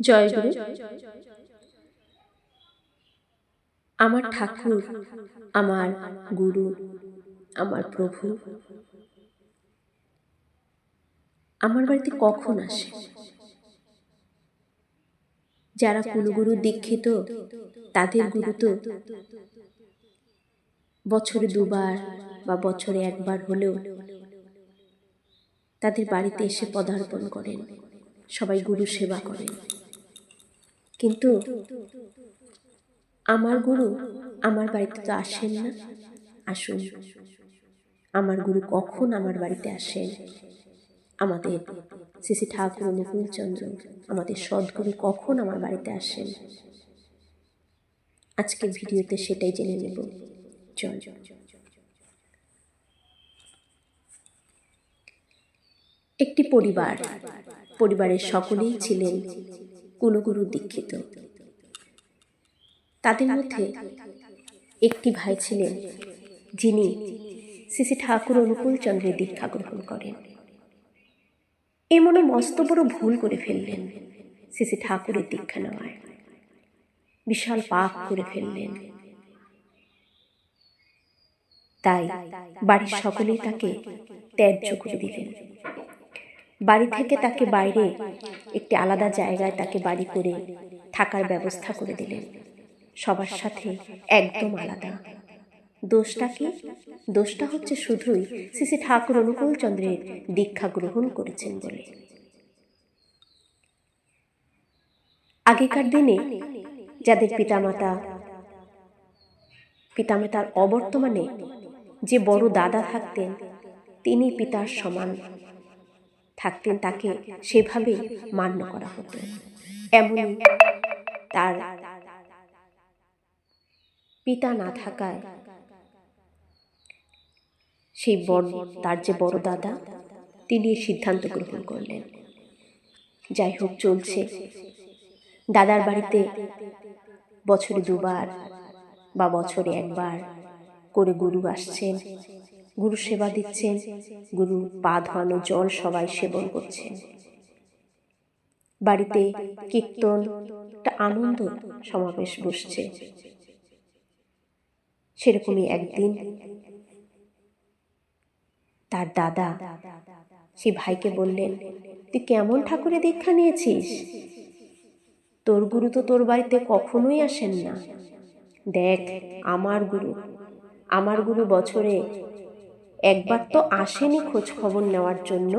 জয়গুরু। আমার ঠাকুর, আমার গুরু, আমার প্রভু আমার বাড়িতে কখন আসে? যারা কুলগুরু দীক্ষিত তাদের গুরু তো বছরে দুবার বা বছরে একবার হলেও তাদের বাড়িতে এসে পদার্পণ করেন, সবাই গুরু সেবা করেন। কিন্তু আমার গুরু আমার বাড়িতে তো আসেন না। আসুন, আমার গুরু কখন আমার বাড়িতে আসেন? আমাদের শ্রী শ্রী ঠাকুর অনুকূলচন্দ্র, আমাদের সদ্গুরু কখন আমার বাড়িতে আসেন? আজকের ভিডিওতে সেটাই জেনে নেব। চল। একটি পরিবারের সকলেই ছিলেন কুলগুরু দীক্ষিত। তাদের মধ্যে একটি ভাই ছিলেন যিনি শ্রী শ্রী ঠাকুর অনুকূলচন্দ্রের দীক্ষা গ্রহণ করেন। এমনও মস্ত বড় ভুল করে ফেললেন। শ্রী শ্রী ঠাকুরের দীক্ষা নেওয়ায় বিশাল পাপ করে ফেললেন। তাই বাড়ির সকলেই তাকে ত্যায্য করে দিলেন। বাড়ি থেকে তাকে বাইরে একটি আলাদা জায়গায় তাকে বাড়ি করে থাকার ব্যবস্থা করে দিলেন, সবার সাথে একদম আলাদা। দোষটা কি? দোষটা হচ্ছে শুধুই শ্রী শ্রী ঠাকুর অনুকূলচন্দ্রের দীক্ষা গ্রহণ করেছেন বলে। আগেকার দিনে যাদের পিতামাতার অবর্তমানে যে বড় দাদা থাকতেন, তিনি পিতার সমান থাকতেন, তাকে সেভাবে মান্য করা হতো। এমনই তার পিতা না থাকায় তার যে বড় দাদা, তিনি সিদ্ধান্ত গ্রহণ করলেন, যাই হোক চলছে। দাদার বাড়িতে বছরে দুবার বা বছরে একবার করে গুরু আসছেন, গুরু সেবা দিচ্ছেন, গুরু পা ধোয়ানো জল সবাই সেবন করছেন। বাড়িতে কীর্তন, একটা আনন্দ সমাবেশ বসছে। সেরকমই একদিন তার দাদা সে ভাইকে বললেন, তুই কেমন ঠাকুরের দীক্ষা নিয়েছিস? তোর গুরু তো তোর বাড়িতে কখনোই আসেন না। দেখ, আমার গুরু বছরে একবার তো আসেনি খোঁজ খবর নেওয়ার জন্য,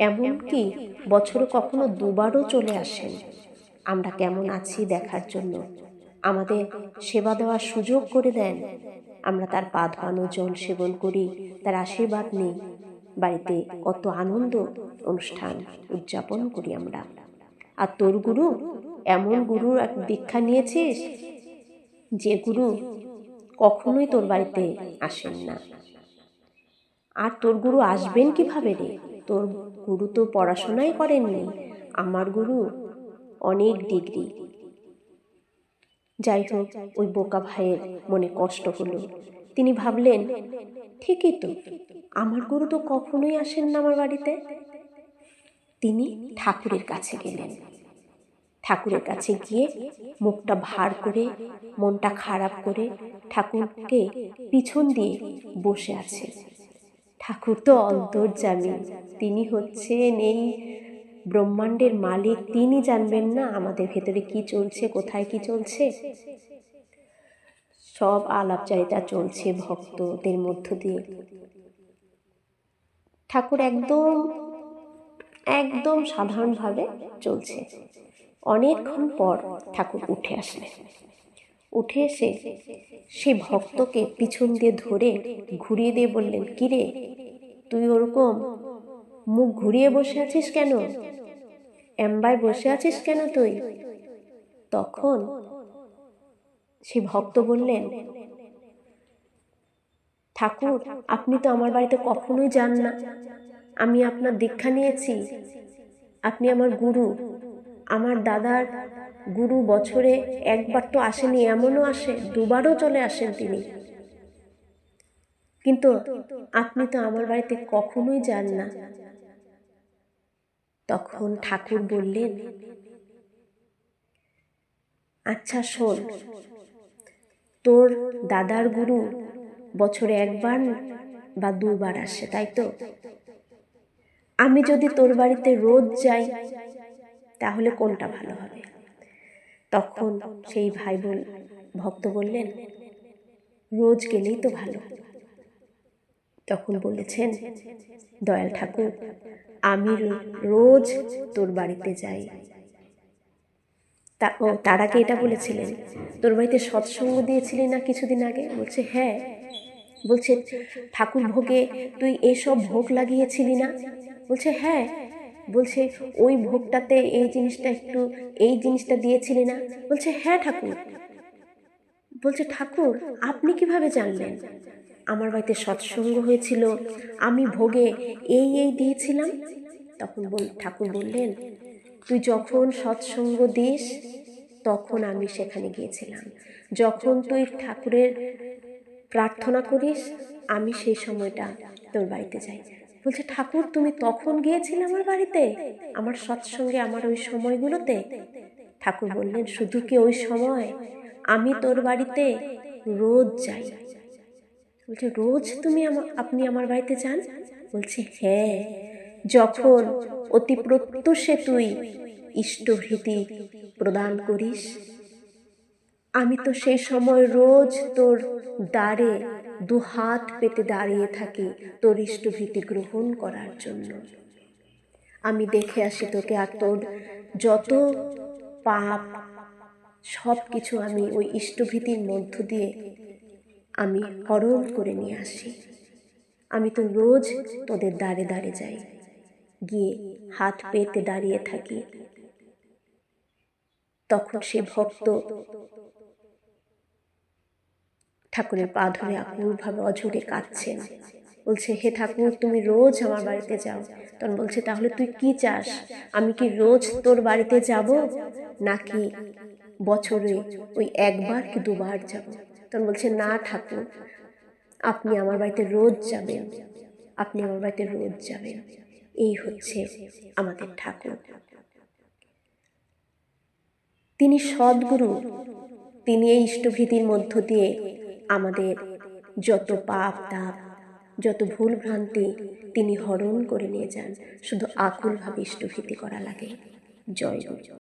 এমনকি বছরে কখনো দুবারও চলে আসেন আমরা কেমন আছি দেখার জন্য, আমাদের সেবা দেওয়ার সুযোগ করে দেন। আমরা তার পা ধোয়ানো জল সেবন করি, তার আশীর্বাদ নিই, বাড়িতে কত আনন্দ অনুষ্ঠান উদযাপন করি আমরা। আর তোর গুরু এমন গুরুর এক দীক্ষা নিয়েছিস যে গুরু কখনোই তোর বাড়িতে আসেন না। আর তোর গুরু আসবেন কিভাবে রে? তোর গুরু তো পড়াশোনাই করেননি, আমার গুরু অনেক ডিগ্রি। যাই হোক, ওই বোকা ভাইয়ের মনে কষ্ট হলো। তিনি ভাবলেন, ঠিকই তো, আমার গুরু তো কখনোই আসেন না আমার বাড়িতে। তিনি ঠাকুরের কাছে গেলেন। ঠাকুরের কাছে গিয়ে মুখটা ভার করে, মনটা খারাপ করে ঠাকুরকে পিছন দিয়ে বসে আছে। ঠাকুর তো অন্তর্যামী, তিনি হচ্ছেন এই ব্রহ্মাণ্ডের মালিক, তিনি জানবেন না আমাদের ভেতরে কি চলছে, কোথায় কি চলছে? সব আলাপচারিতা চলছে ভক্তদের মধ্য দিয়ে। ঠাকুর একদম সাধারণভাবে চলছে। অনেকক্ষণ পর ঠাকুর উঠে আসলেন। উঠে এসে সেই ভক্তকে পিছন দিয়ে ধরে ঘুরিয়ে দিয়ে বললেন, কিরে, তুই ওরকম মুখ ঘুরিয়ে বসে আছিস কেন? এমবায় বসে আছিস কেন তুই? তখন সেই ভক্ত বললেন, ঠাকুর, আপনি তো আমার বাড়িতে কখনোই যান না, আমি আপনার দীক্ষা নিয়েছি, আপনি আমার গুরু, আমার দাদার গুরু বছরে একবার তো আসেনি, এমনও আসে দুবারও চলে আসেন তিনি, কিন্তু আপনি তো আমার বাড়িতে কখনোই যান না। তখন ঠাকুর বললেন, আচ্ছা শোন, তোর দাদার গুরু বছরে একবার বা দুবার আসে, তাই তো? আমি যদি তোর বাড়িতে রোজ যাই তাহলে কোনটা ভালো হবে? তখন সেই ভক্ত বললেন, রোজ গেলেই তো ভালো। তখন বলেছেন, দয়াল ঠাকুর, আমি রোজ তোর বাড়িতে যাই। তার আগে এটা বলেছিলেন, তোর বাড়িতে সৎসঙ্গ দিয়েছিলি না কিছুদিন আগে? বলছে হ্যাঁ। বলছে ঠাকুর ভোগে তুই এসব ভোগ লাগিয়েছিলি না? বলছে হ্যাঁ। বলছে ওই ভোগটাতে এই জিনিসটা দিয়েছিলি না? বলছে হ্যাঁ ঠাকুর। বলছে ঠাকুর আপনি কিভাবে জানলেন? আমার বাড়িতে সৎসঙ্গ হয়েছিল, আমি ভোগে এই দিয়েছিলাম। তখন ঠাকুর বললেন, তুই যখন সৎসঙ্গ দিস তখন আমি সেখানে গিয়েছিলাম, যখন তুই ঠাকুরের প্রার্থনা করিস আমি সেই সময়টা তোর বাড়িতে যাই। বলছে ঠাকুর তুমি তখন গিয়েছিলে আমার বাড়িতে, আমার সৎসঙ্গে, আমার ওই সময়গুলোতে? ঠাকুর বললেন, শুধু কি ওই সময়, আমি তোর বাড়িতে রোজ যাই। বলছে রোজ আপনি আমার বাড়িতে যান? বলছে হ্যাঁ, যখন অতি প্রত্যুষে তুই ইষ্টভৃতি প্রদান করিস আমি তো সেই সময় রোজ তোর দ্বারে দুহাত পেতে দাঁড়িয়ে থাকি তোর ইষ্টভৃতি গ্রহণ করার জন্য। আমি দেখে আসি তোকে, আর তোর যত পাপ সব কিছু আমি ওই ইষ্টভৃতির মধ্য দিয়ে আমি হরণ করে নিয়ে আসি। আমি তো রোজ তোদের দ্বারে দ্বারে যাই, গিয়ে হাত পেতে দাঁড়িয়ে থাকি। তখন সে ভক্ত ঠাকুরের পা ধরে আকুলভাবে অঝরে কাঁদছেন। বলছে হে ঠাকুর তুমি রোজ আমার বাড়িতে যাও। তখন বলছে তাহলে তুই কি চাস? আমি কি রোজ তোর বাড়িতে যাব, নাকি বছরে ওই একবার কি দুবার যাব? তখন বলছে না ঠাকুর, আপনি আমার বাড়িতে রোজ যাবেন, আপনি আমার বাড়িতে রোজ যাবেন। এই হচ্ছে আমাদের ঠাকুর। তিনি সদ্গুরু, তিনি এই ইষ্টভৃতির মধ্য দিয়ে আমাদের যত পাপ তাপ, যত ভুল ভ্রান্তি তিনি হরণ করে নিয়ে যান। শুধু আকুলভাবে ইষ্টভৃতি করা লাগে। জয় গুরু।